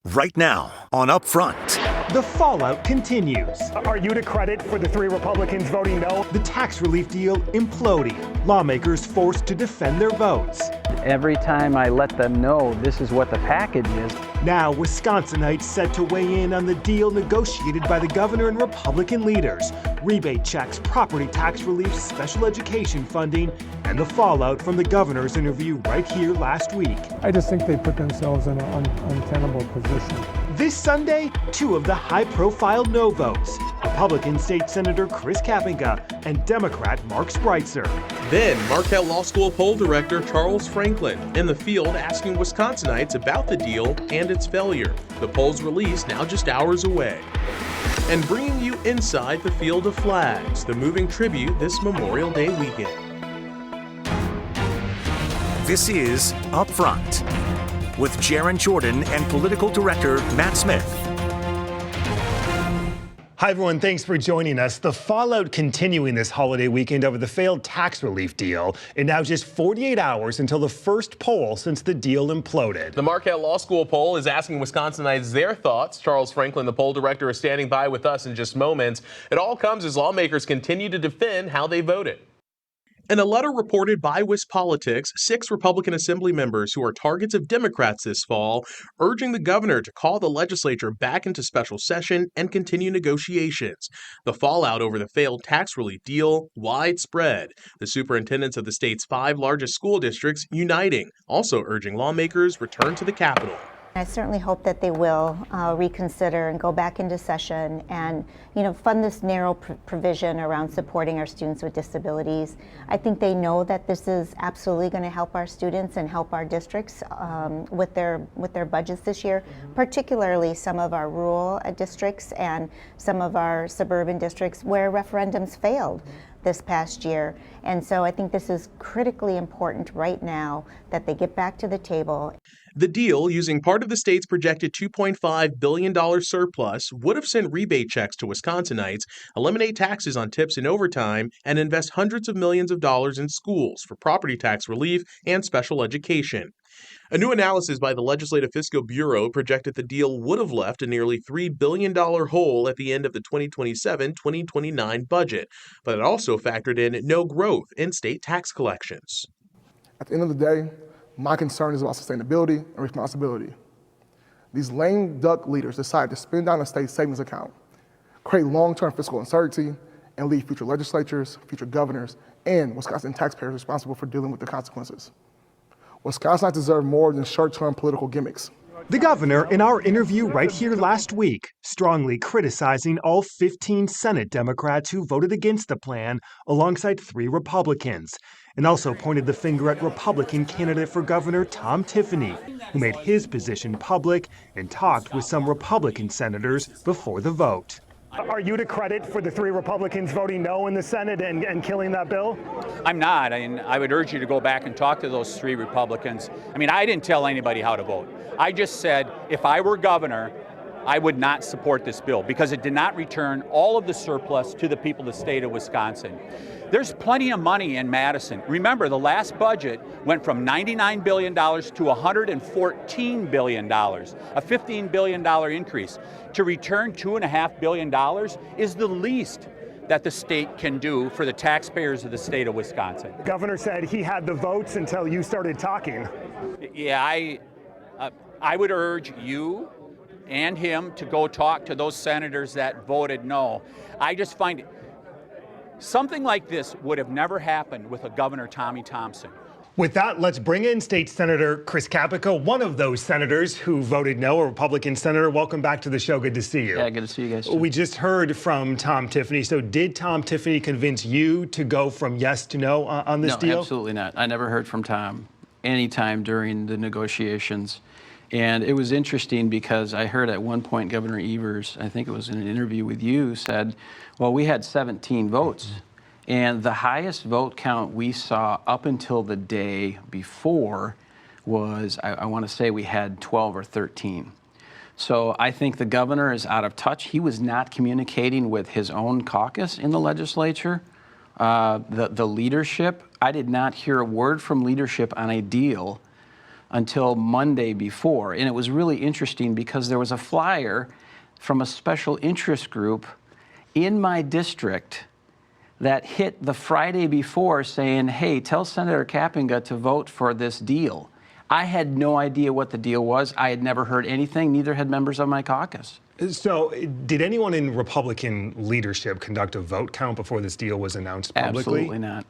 Right now on Upfront. The fallout continues. Are you to credit for the 3 Republicans voting no? The tax relief deal imploding. Lawmakers forced to defend their votes. Every time I let them know this is what the package is. Now, Wisconsinites set to weigh in on the deal negotiated by the governor and Republican leaders. Rebate checks, property tax relief, special education funding, and the fallout from the governor's interview right here last week. I just think they put themselves in an untenable position. This Sunday, 2 of the high-profile no votes. Republican State Senator Chris Kapenga and Democrat Mark Spreitzer. Then, Marquette Law School poll director Charles Franklin in the field asking Wisconsinites about the deal and its failure. The poll's release now just hours away. And bringing you inside the field of flags, the moving tribute this Memorial Day weekend. This is Upfront with Jaron Jordan and political director Matt Smith. Hi, everyone. Thanks for joining us. The fallout continuing this holiday weekend over the failed tax relief deal, and now just 48 hours until the first poll since the deal imploded. The Marquette Law School poll is asking Wisconsinites their thoughts. Charles Franklin, the poll director, is standing by with us in just moments. It all comes as lawmakers continue to defend how they voted. In a letter reported by WisPolitics, 6 Republican Assembly members who are targets of Democrats this fall, urging the governor to call the legislature back into special session and continue negotiations. The fallout over the failed tax relief deal, widespread. The superintendents of the state's 5 largest school districts uniting, also urging lawmakers return to the Capitol. I certainly hope that they will reconsider and go back into session and, fund this narrow provision around supporting our students with disabilities. I think they know that this is absolutely going to help our students and help our districts with their budgets this year, particularly some of our rural districts and some of our suburban districts where referendums failed this past year. And so I think this is critically important right now that they get back to the table. The deal, using part of the state's projected $2.5 billion surplus, would have sent rebate checks to Wisconsinites, eliminate taxes on tips and overtime, and invest hundreds of millions of dollars in schools for property tax relief and special education. A new analysis by the Legislative Fiscal Bureau projected the deal would have left a nearly $3 billion hole at the end of the 2027-2029 budget, but it also factored in no growth in state tax collections. At the end of the day, my concern is about sustainability and responsibility. These lame duck leaders decide to spend down a state savings account, create long-term fiscal uncertainty, and leave future legislatures, future governors, and Wisconsin taxpayers responsible for dealing with the consequences. Wisconsinites deserve more than short-term political gimmicks. The governor, in our interview right here last week, strongly criticizing all 15 Senate Democrats who voted against the plan alongside 3 Republicans, and also pointed the finger at Republican candidate for governor Tom Tiffany, who made his position public and talked with some Republican senators before the vote. Are you to credit for the 3 Republicans voting no in the Senate and killing that bill? I'm not. I would urge you to go back and talk to those 3 Republicans. I didn't tell anybody how to vote. I just said if I were governor, I would not support this bill because it did not return all of the surplus to the people of the state of Wisconsin. There's plenty of money in Madison. Remember, the last budget went from $99 billion to $114 billion, a $15 billion increase. To return $2.5 billion is the least that the state can do for the taxpayers of the state of Wisconsin. The governor said he had the votes until you started talking. Yeah, I would urge you and him to go talk to those senators that voted no. I just find it, something like this would have never happened with a Governor Tommy Thompson. With that, let's bring in State Senator Chris Kapenga, one of those senators who voted no, a Republican senator. Welcome back to the show. Good to see you. Yeah, good to see you guys too. We just heard from Tom Tiffany. So did Tom Tiffany convince you to go from yes to no on this deal? No, absolutely not. I never heard from Tom anytime during the negotiations. And it was interesting because I heard at one point Governor Evers, I think it was in an interview with you, said, well, we had 17 votes. And the highest vote count we saw up until the day before was, I want to say we had 12 or 13. So I think the governor is out of touch. He was not communicating with his own caucus in the legislature. The leadership, I did not hear a word from leadership on a deal until Monday before. And it was really interesting because there was a flyer from a special interest group in my district that hit the Friday before saying, hey, tell Senator Kapenga to vote for this deal. I had no idea what the deal was. I had never heard anything, neither had members of my caucus. So did anyone in Republican leadership conduct a vote count before this deal was announced publicly? Absolutely not.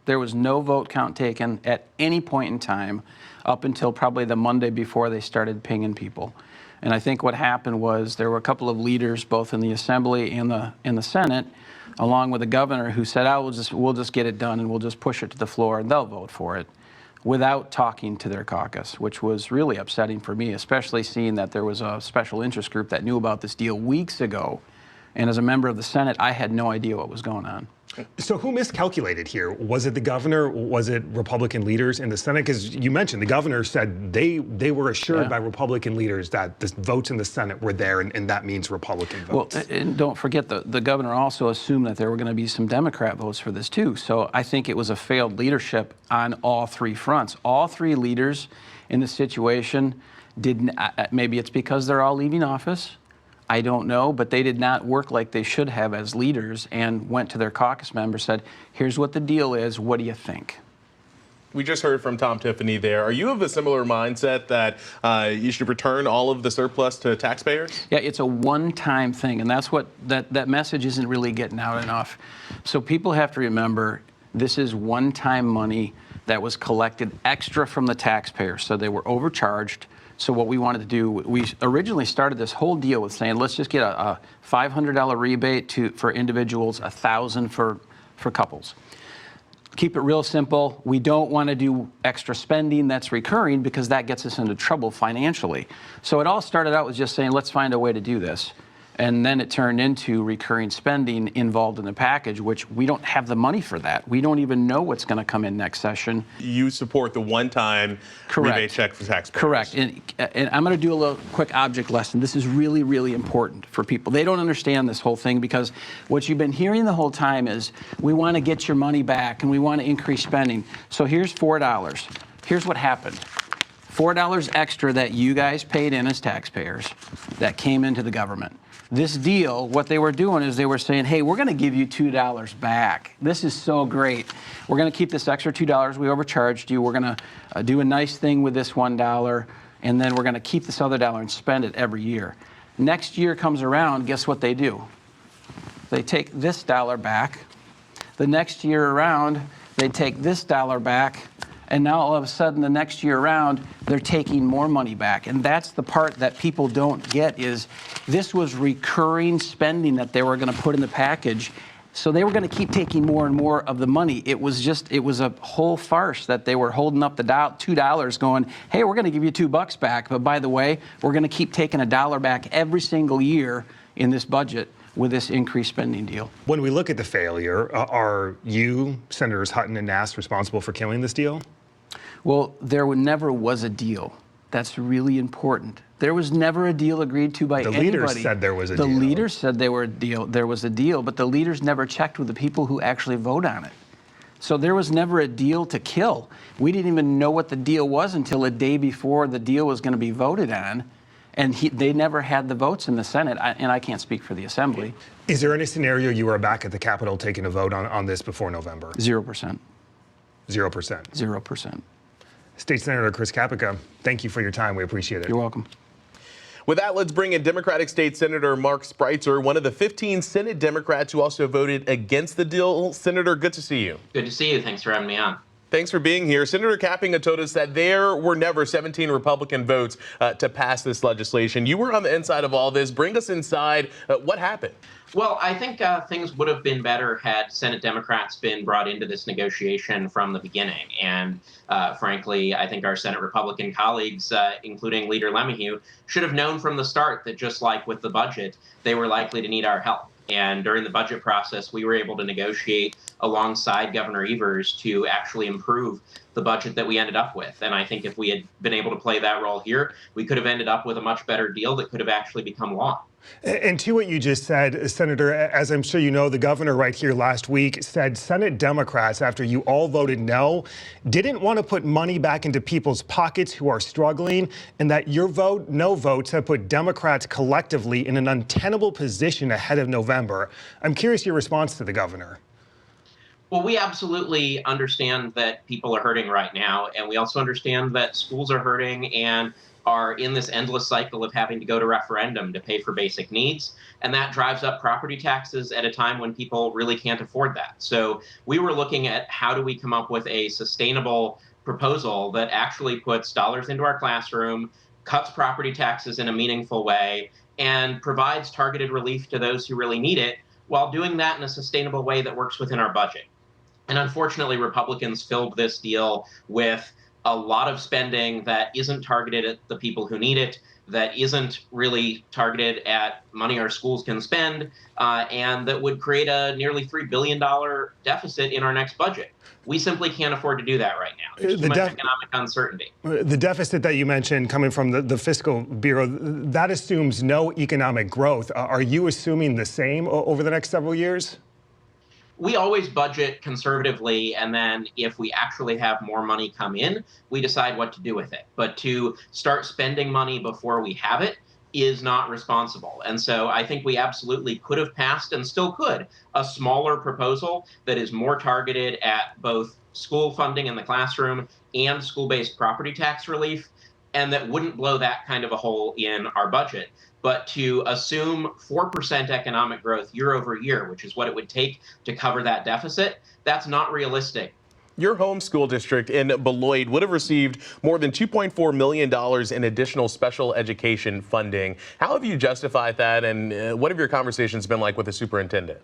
There was no vote count taken at any point in time up until probably the Monday before they started pinging people. And I think what happened was there were a couple of leaders, both in the Assembly and the Senate, along with the governor, who said, oh, we'll just get it done and we'll just push it to the floor and they'll vote for it, without talking to their caucus, which was really upsetting for me, especially seeing that there was a special interest group that knew about this deal weeks ago. And as a member of the Senate, I had no idea what was going on. So who miscalculated here? Was it the governor? Was it Republican leaders in the Senate? Because you mentioned the governor said they were assured by Republican leaders that the votes in the Senate were there, and that means Republican votes. Well, and don't forget, the governor also assumed that there were going to be some Democrat votes for this too. So I think it was a failed leadership on all three fronts. All three leaders in the situation didn't, maybe it's because they're all leaving office, I don't know, but they did not work like they should have as leaders and went to their caucus members, said, here's what the deal is, what do you think? We just heard from Tom Tiffany there. Are you of a similar mindset that you should return all of the surplus to taxpayers? Yeah, it's a one-time thing, and that's what that message isn't really getting out enough. So people have to remember, this is one-time money that was collected extra from the taxpayers, so they were overcharged. So what we wanted to do, we originally started this whole deal with saying, let's just get a $500 rebate for individuals, $1,000 for couples. Keep it real simple. We don't want to do extra spending that's recurring because that gets us into trouble financially. So it all started out with just saying, let's find a way to do this. And then it turned into recurring spending involved in the package, which we don't have the money for that. We don't even know what's going to come in next session. You support the one-time rebate check for taxpayers. Correct. And I'm going to do a little quick object lesson. This is really, really important for people. They don't understand this whole thing because what you've been hearing the whole time is we want to get your money back and we want to increase spending. So here's $4. Here's what happened. $4 extra that you guys paid in as taxpayers that came into the government. This deal, what they were doing is they were saying, hey, we're going to give you $2 back. This is so great. We're going to keep this extra $2. We overcharged you. We're going to do a nice thing with this $1, and then we're going to keep this other $1 and spend it every year. Next year comes around, guess what they do? They take this $1 back. The next year around, they take this $1 back. And now all of a sudden, the next year around, they're taking more money back. And that's the part that people don't get is this was recurring spending that they were going to put in the package. So they were going to keep taking more and more of the money. It was a whole farce that they were holding up the $2 going, hey, we're going to give you $2 back. But by the way, we're going to keep taking $1 back every single year in this budget with this increased spending deal. When we look at the failure, are you, Senators Hutton and Nass, responsible for killing this deal? Well, there never was a deal. That's really important. There was never a deal agreed to by anybody. The leaders said there was a deal. The leaders said there was a deal, but the leaders never checked with the people who actually vote on it. So there was never a deal to kill. We didn't even know what the deal was until a day before the deal was going to be voted on. And they never had the votes in the Senate, and I can't speak for the Assembly. Is there any scenario you are back at the Capitol taking a vote on this before November? 0%. 0%? 0%. State Senator Chris Kapenga, thank you for your time. We appreciate it. You're welcome. With that, let's bring in Democratic State Senator Mark Spreitzer, one of the 15 Senate Democrats who also voted against the deal. Senator, good to see you. Good to see you. Thanks for having me on. Thanks for being here. Senator Kapenga told us that there were never 17 Republican votes to pass this legislation. You were on the inside of all this. Bring us inside. What happened? Well, I think things would have been better had Senate Democrats been brought into this negotiation from the beginning. And frankly, I think our Senate Republican colleagues, including Leader LeMahieu, should have known from the start that just like with the budget, they were likely to need our help. And during the budget process, we were able to negotiate alongside Governor Evers to actually improve the budget that we ended up with. And I think if we had been able to play that role here, we could have ended up with a much better deal that could have actually become law. And to what you just said, Senator, as I'm sure you know, the governor right here last week said Senate Democrats, after you all voted no, didn't want to put money back into people's pockets who are struggling, and that your no votes have put Democrats collectively in an untenable position ahead of November. I'm curious your response to the governor. Well, we absolutely understand that people are hurting right now, and we also understand that schools are hurting and are in this endless cycle of having to go to referendum to pay for basic needs. And that drives up property taxes at a time when people really can't afford that. So we were looking at how do we come up with a sustainable proposal that actually puts dollars into our classroom, cuts property taxes in a meaningful way, and provides targeted relief to those who really need it, while doing that in a sustainable way that works within our budget. And unfortunately, Republicans filled this deal with a lot of spending that isn't targeted at the people who need it, that isn't really targeted at money our schools can spend, and that would create a nearly $3 billion deficit in our next budget. We simply can't afford to do that right now. There's too much economic uncertainty. The deficit that you mentioned coming from the Fiscal Bureau, that assumes no economic growth. Are you assuming the same over the next several years? We always budget conservatively, and then if we actually have more money come in, we decide what to do with it. But to start spending money before we have it is not responsible. And so I think we absolutely could have passed, and still could, a smaller proposal that is more targeted at both school funding in the classroom and school-based property tax relief, and that wouldn't blow that kind of a hole in our budget. But to assume 4% economic growth year over year, which is what it would take to cover that deficit, that's not realistic. Your home school district in Beloit would have received more than $2.4 million in additional special education funding. How have you justified that, and what have your conversations been like with the superintendent?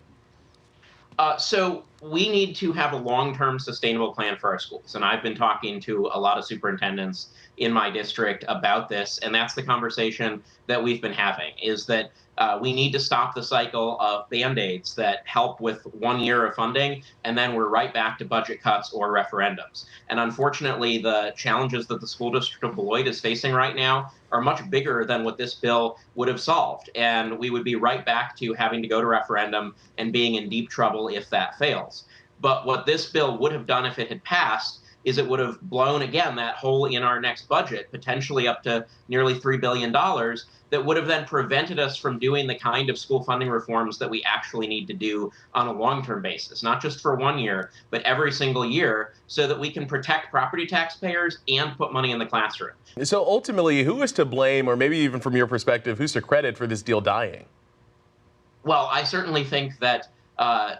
So we need to have a long-term sustainable plan for our schools. And I've been talking to a lot of superintendents in my district about this. And that's the conversation that we've been having, is that we need to stop the cycle of Band-Aids that help with 1 year of funding, and then we're right back to budget cuts or referendums. And unfortunately, the challenges that the school district of Beloit is facing right now are much bigger than what this bill would have solved. And we would be right back to having to go to referendum and being in deep trouble if that fails. But what this bill would have done if it had passed is it would have blown, again, that hole in our next budget, potentially up to nearly $3 billion, that would have then prevented us from doing the kind of school funding reforms that we actually need to do on a long-term basis, not just for 1 year, but every single year, so that we can protect property taxpayers and put money in the classroom. So ultimately, who is to blame, or maybe even from your perspective, who's to credit for this deal dying? Well, I certainly think that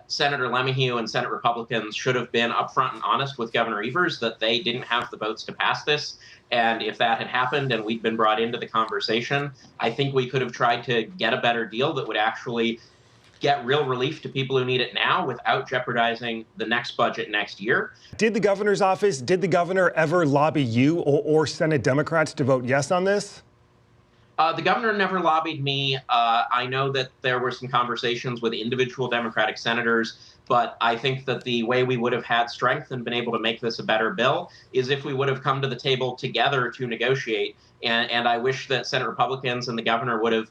Senator LeMahieu and Senate Republicans should have been upfront and honest with Governor Evers that they didn't have the votes to pass this. And if that had happened and we'd been brought into the conversation, I think we could have tried to get a better deal that would actually get real relief to people who need it now without jeopardizing the next budget next year. Did the governor's office, did the governor ever lobby you or Senate Democrats to vote yes on this? The governor never lobbied me. I know that there were some conversations with individual Democratic senators, but I think that the way we would have had strength and been able to make this a better bill is if we would have come to the table together to negotiate. And I wish that Senate Republicans and the governor would have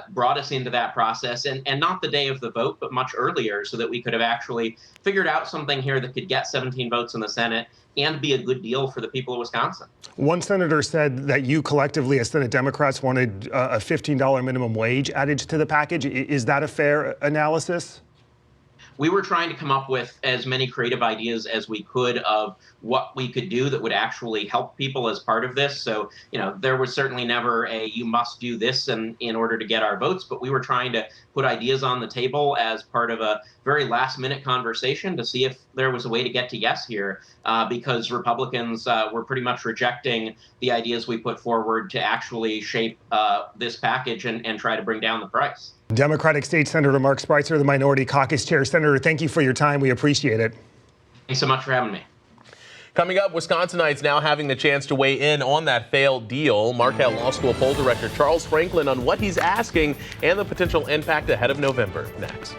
brought us into that process, and not the day of the vote, but much earlier, so that we could have actually figured out something here that could get 17 votes in the Senate and be a good deal for the people of Wisconsin. One senator said that you collectively as Senate Democrats wanted a $15 minimum wage added to the package. Is that a fair analysis? We were trying to come up with as many creative ideas as we could of what we could do that would actually help people as part of this. So, there was certainly never a you must do this in order to get our votes, but we were trying to put ideas on the table as part of a very last-minute conversation to see if there was a way to get to yes here, because Republicans were pretty much rejecting the ideas we put forward to actually shape this package and try to bring down the price. Democratic State Senator Mark Spreitzer, the Minority Caucus Chair. Senator, thank you for your time. We appreciate it. Thanks so much for having me. Coming up, Wisconsinites now having the chance to weigh in on that failed deal. Marquette Law School poll director Charles Franklin on what he's asking and the potential impact ahead of November. Next.